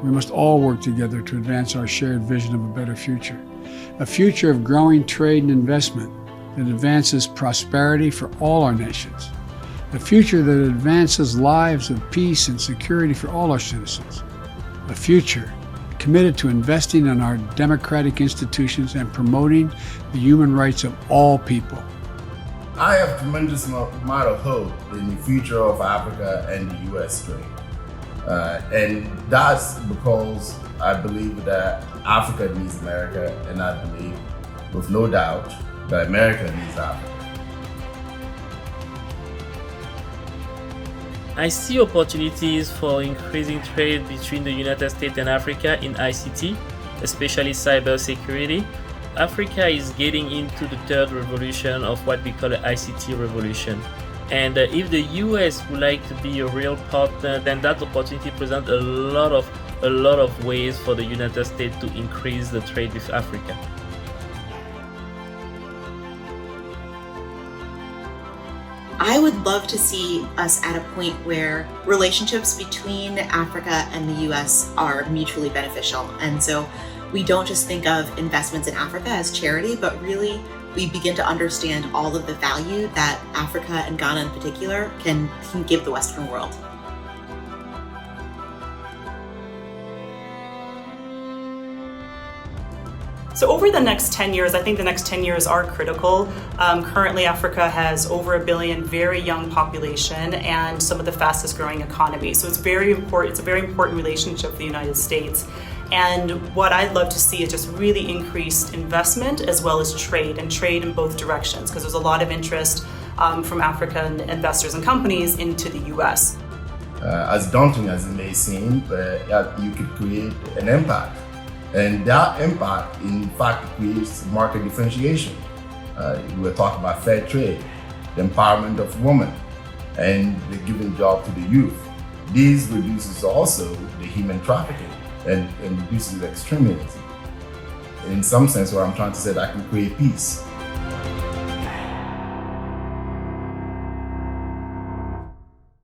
We must all work together to advance our shared vision of a better future. A future of growing trade and investment that advances prosperity for all our nations. A future that advances lives of peace and security for all our citizens. A future committed to investing in our democratic institutions and promoting the human rights of all people. I have tremendous amount of hope in the future of Africa and the U.S. trade. And that's because I believe that Africa needs America, and I believe with no doubt that America needs Africa. I see opportunities for increasing trade between the United States and Africa in ICT, especially cybersecurity. Africa is getting into the third revolution of what we call the ICT revolution. And if the US would like to be a real partner, then that opportunity presents a lot of ways for the United States to increase the trade with Africa. I would love to see us at a point where relationships between Africa and the US are mutually beneficial. And so we don't just think of investments in Africa as charity, but really we begin to understand all of the value that Africa and Ghana in particular can give the Western world. So over the next 10 years, I think the next 10 years are critical. Currently, Africa has over 1 billion very young population and some of the fastest growing economies. So it's very important. It's a very important relationship with the United States. And what I'd love to see is just really increased investment as well as trade, and trade in both directions, because there's a lot of interest from African investors and companies into the US. As daunting as it may seem, you could create an impact. And that impact, in fact, creates market differentiation. We were talking about fair trade, the empowerment of women, and the giving job to the youth. These reduces also the human trafficking and reduces extremism. In some sense, what I'm trying to say, that can create peace.